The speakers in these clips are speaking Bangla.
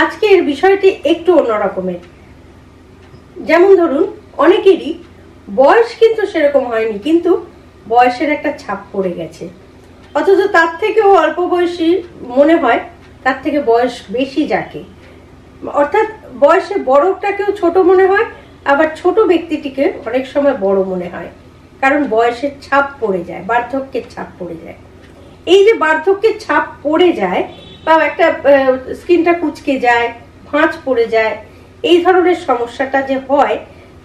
আজকের বিষয়টি একটু অন্য রকমের। যেমন ধরুন, অনেকেরই বয়স কিন্তু সেরকম হয়নি, কিন্তু বয়সের একটা ছাপ পড়ে গেছে, অথচ তার থেকেও অল্প বয়সী মনে হয়, তার থেকে বয়স বেশি যাকে, অর্থাৎ বয়সে বড়টাকেও ছোট মনে হয়, আবার ছোট ব্যক্তিটিকে অনেক সময় বড় মনে হয়, কারণ বয়সের ছাপ পড়ে যায়, বার্ধক্যের ছাপ পড়ে যায়। এই যে বার্ধক্যের ছাপ পড়ে যায় বা একটা স্কিনটা কুঁচকে যায়, ভাঁজ পড়ে যায়, এই ধরনের সমস্যাটা যে হয়,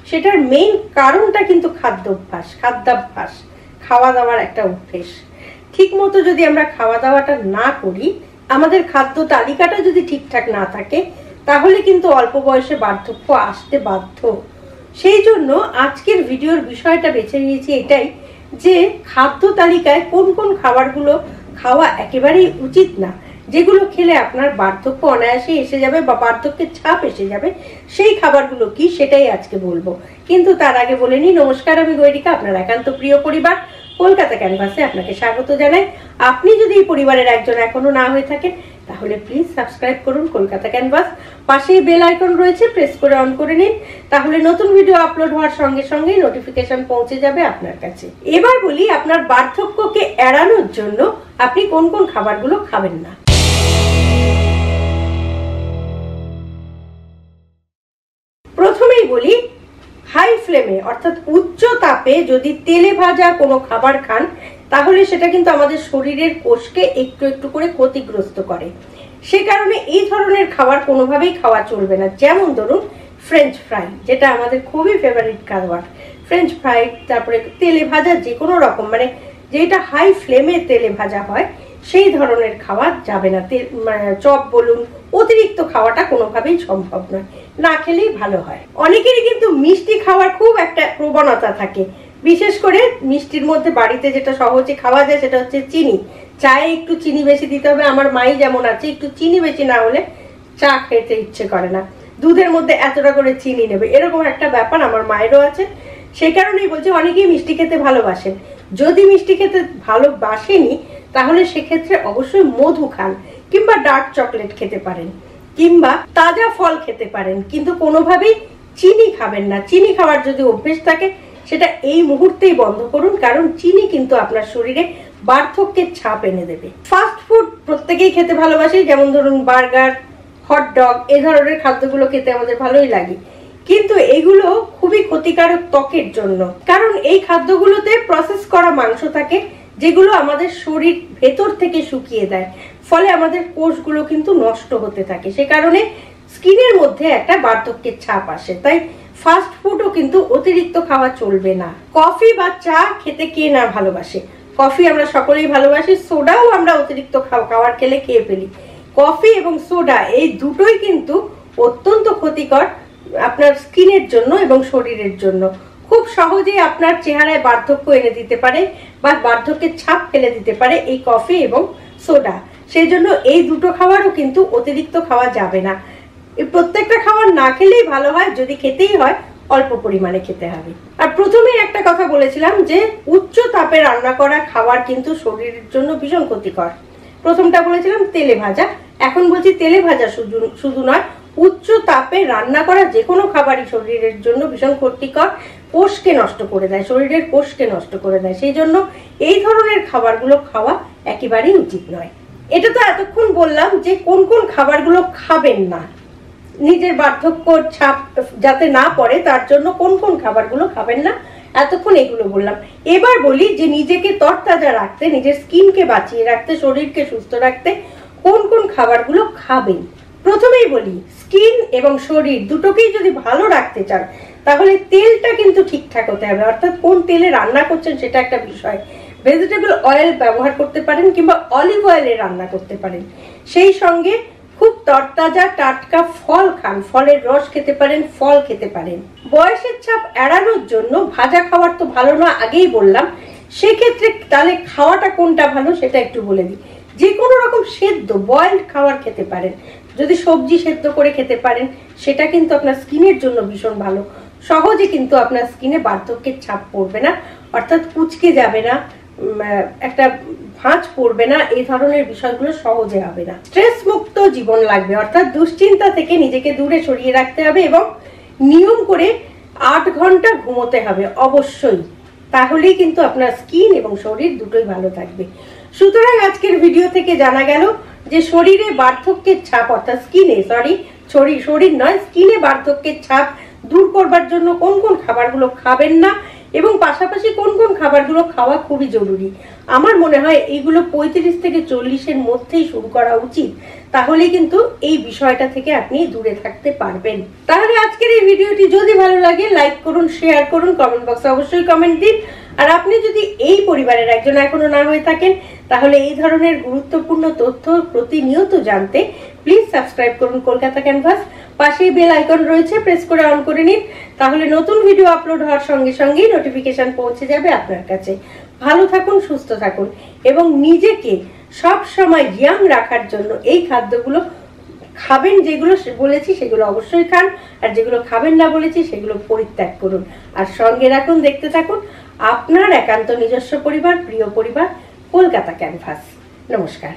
সেটার মেইন কারণটা কিন্তু খাদ্যাভ্যাস, খাওয়া দাওয়ার একটা অভ্যেস। ঠিক মতো যদি আমরা খাওয়া দাওয়াটা না করি, আমাদের খাদ্য তালিকাটা যদি ঠিকঠাক না থাকে, তাহলে কিন্তু অল্প বয়সে বার্ধক্য আসতে বাধ্য। সেই জন্য আজকের ভিডিওর বিষয়টা বেছে নিয়েছি এটাই, যে খাদ্য তালিকায় কোন কোন খাবারগুলো খাওয়া একেবারেই উচিত না, যেগুলো খেলে আপনার বার্ধক্য অনায়াসে এসে যাবে বা বার্ধক্যের ছাপ এসে যাবে, সেই খাবারগুলো কি সেটাই আজকে বলবো। কিন্তু তার আগে বলে নিই, নমস্কার, আমি গৈরিকা, আপনার একান্ত প্রিয় পরিবার কলকাতা ক্যানভাসে আপনাকে স্বাগত জানাই। আপনি যদি এই পরিবারের একজন এখনো না হয়ে থাকেন, তাহলে প্লিজ সাবস্ক্রাইব করুন কলকাতা ক্যানভাস। পাশেই বেল আইকন রয়েছে, প্রেস করে অন করে নিন, তাহলে নতুন ভিডিও আপলোড হওয়ার সঙ্গে সঙ্গেই নোটিফিকেশন পৌঁছে যাবে আপনার কাছে। এবার বলি, আপনার বার্ধক্যকে এড়ানোর জন্য আপনি কোন কোন খাবারগুলো খাবেন না। প্রথমেই বলি, হাই ফ্লেমে অর্থাৎ উচ্চ তাপে যদি তেলে ভাজা কোনো খাবার খান, তাহলে সেটা কিন্তু আমাদের শরীরের কোষকে একটু একটু করে ক্ষতিগ্রস্ত করে। সে কারণে এই ধরনের খাবার কোনোভাবেই খাওয়া চলবে না। যেমন ধরুন ফ্রেঞ্চ ফ্রাই, যেটা আমাদের খুবই ফেভারিট খাবার, ফ্রেঞ্চ ফ্রাই, তারপরে তেলে ভাজা যে কোনো রকম, মানে যেটা হাই ফ্লেমে তেলে ভাজা হয়, সেই ধরনের খাওয়া যাবে না। চপ বলুন, অতিরিক্ত খাওয়াটা কোনোভাবেই সম্ভব নয়, না খেলেই ভালো হয়। অনেকেরই কিন্তু মিষ্টি খাওয়ার খুব একটা প্রবণতা থাকে, বিশেষ করে মিষ্টির মধ্যে বাড়িতে যেটা সহজে খাওয়া যায় সেটা হচ্ছে চিনি। চায়ে একটু চিনি বেশি দিতে হবে। আমার মাই যেমন আছে, একটু চিনি বেশি না হলে চা খেতে ইচ্ছে করে না, দুধের মধ্যে এতটা করে চিনি নেবে, এরকম একটা ব্যাপার আমার মায়েরও আছে। সেই কারণেই বলছি, অনেকেই মিষ্টি খেতে ভালোবাসেন। যদি মিষ্টি খেতে ভালোবাসেনি, তাহলে সেক্ষেত্রে অবশ্যই মধু খান, কিংবা ডার্ক চকলেট খেতে পারেন, কিংবা তাজা ফল খেতে পারেন, কিন্তু কোনোভাবেই চিনি খাবেন না। চিনি খাওয়ার যদি অভ্যেস থাকে, সেটা এই মুহূর্তেই বন্ধ করুন, কারণ চিনি কিন্তু আপনার শরীরে বার্ধক্যের ছাপ এনে দেবে। ফাস্ট ফুড প্রত্যেকেই খেতে ভালোবাসে, যেমন ধরুন বার্গার, হটডগ, এই ধরনের খাদ্যগুলো খেতে আমাদের ভালোই লাগে, কিন্তু এগুলো খুবই ক্ষতিকারক ত্বকের জন্য, কারণ এই খাদ্যগুলোতে প্রসেস করা মাংস থাকে, যেগুলো আমাদের শরীর ভেতর থেকে শুকিয়ে দেয়, ফলে আমাদের কোষগুলো কিন্তু নষ্ট হতে থাকে। সে কারণে স্কিনের মধ্যে একটা বার্ধক্যের ছাপ আসে। তাই ফাস্ট ফুডও কিন্তু অতিরিক্ত খাওয়া চলবে না। কফি বা চা খেতে কে না ভালোবাসে? কফি আমরা সকলেই ভালোবাসি, সোডাও আমরা অতিরিক্ত খাবার খেলে খেয়ে ফেলি। কফি এবং সোডা এই দুটোই কিন্তু অত্যন্ত ক্ষতিকর আপনার স্কিনের জন্য এবং শরীরের জন্য। খুব সহজেই আপনার চেহারায় বার্ধক্য এনে দিতে পারে বা বার্ধক্যের ছাপ ফেলে দিতে পারে এই কফি এবং সোডা। সেই জন্য এই দুটো খাবারও কিন্তু অতিরিক্ত খাওয়া যাবে না। এই প্রত্যেকটা খাবার না খেলেই ভালো হয়, যদি খেতেই হয় অল্প পরিমাণে খেতে হবে। আর প্রথমেই একটা কথা বলেছিলাম যে উচ্চ তাপে রান্না করা খাবার কিন্তু শরীরের জন্য ভীষণ ক্ষতিকর। প্রথমটা বলেছিলাম তেলে ভাজা, এখন বলছি তেলে ভাজা শুধু নয়, উচ্চ তাপে রান্না করা যে কোনো খাবারই শরীরের জন্য ভীষণ ক্ষতিকর, কোষকে নষ্ট করে দেয়, শরীরের কোষকে নষ্ট করে দেয়। সেই জন্য এই ধরনের খাবারগুলো খাওয়া একেবারেই উচিত নয়। এটা তো এতক্ষণ বললাম যে কোন কোন খাবারগুলো খাবেন না, নিজের বার্ধক্য ছাপ যাতে না পড়ে তার জন্য কোন কোন খাবারগুলো খাবেন না, এতক্ষণ এগুলো বললাম। এবার বলি যে নিজেকে তরতাজা রাখতে, নিজের স্কিনকে বাঁচিয়ে রাখতে, শরীরকে সুস্থ রাখতে কোন কোন খাবারগুলো খাবেন। প্রথমেই বলি, স্কিন এবং শরীর দুটোকেই যদি ভালো রাখতে চান, তাহলে তেলটা কিন্তু ঠিকঠাক হতে হবে, অর্থাৎ কোন তেলে রান্না করছেন সেটা একটা বিষয়। ভেজিটেবল অয়েল ব্যবহার করতে পারেন, কিংবা অলিভ অয়েলে রান্না করতে পারেন। সেই সঙ্গে খুব তরতাজা টাটকা ফল খান, ফলের রস খেতে পারেন, ফল খেতে পারেন। বয়সের ছাপ এড়ানোর জন্য ভাজা খাবার তো ভালো না, আগেই বললাম। সেক্ষেত্রে তাহলে খাওয়াটা কোনটা ভালো সেটা একটু বলে দিই। যে কোনো রকম সেদ্ধ বয়েলড খাবার খেতে পারেন, যদি সবজি সেদ্ধ করে খেতে পারেন, সেটা কিন্তু আপনার স্কিনের জন্য ভীষণ ভালো। সহজে কিন্তু আপনার স্কিনে বার্ধক্যের ছাপ পড়বে না, অর্থাৎ কুচকে যাবে না, একটা ভাঁজ পড়বে না, এই ধরনের বিষয়গুলো সহজে হবে না। স্ট্রেস মুক্ত জীবন লাগবে, অর্থাৎ দুশ্চিন্তা থেকে নিজেকে দূরে সরিয়ে রাখতে হবে এবং নিয়ম করে 8 ঘন্টা ঘুমোতে হবে অবশ্যই, তাহলেই কিন্তু আপনার স্কিন এবং শরীর দুটোই ভালো থাকবে। সুতরাং আজকের ভিডিও থেকে জানা গেল যে শরীরে বার্ধক্যের ছাপ, অর্থাৎ শরীর নয় স্কিনে বার্ধক্যের ছাপ দূর করবার জন্য কোন কোন খাবারগুলো খাবেন না এবং পাশাপাশি কোন কোন খাবারগুলো খাওয়া খুবই জরুরি। আমার মনে হয় এইগুলো 35 থেকে 40-এর মধ্যেই শুরু করা উচিত, তাহলে কিন্তু এই বিষয়টা থেকে আপনি দূরে থাকতে পারবেন। তাহলে আজকের এই ভিডিওটি যদি ভালো লাগে লাইক করুন, শেয়ার করুন, কমেন্ট বক্সে অবশ্যই কমেন্ট দিন। আর আপনি যদি এই পরিবারের একজন এখনো না হয়ে থাকেন তাহলে এই ধরনের গুরুত্বপূর্ণ তথ্য প্রতিনিয়ত জানতে প্লিজ সাবস্ক্রাইব করুন কলকাতা ক্যানভাস। পাশেই বেল আইকন রয়েছে, প্রেস করে অন করে নিন, তাহলে নতুন ভিডিও আপলোড হওয়ার সঙ্গে সঙ্গেই নোটিফিকেশন পৌঁছে যাবে আপনার কাছে। ভালো থাকুন, সুস্থ থাকুন এবং নিজেকে সব সময় ইয়াং রাখার জন্য এই খাদ্যগুলো খাবেন, যেগুলো বলেছি সেগুলো অবশ্যই খান, আর যেগুলো খাবেন না বলেছি সেগুলো পরিত্যাগ করুন। আর সঙ্গে রাখুন, দেখতে থাকুন আপনার একান্ত নিজস্ব পরিবার, প্রিয় পরিবার কলকাতা ক্যানভাস। নমস্কার।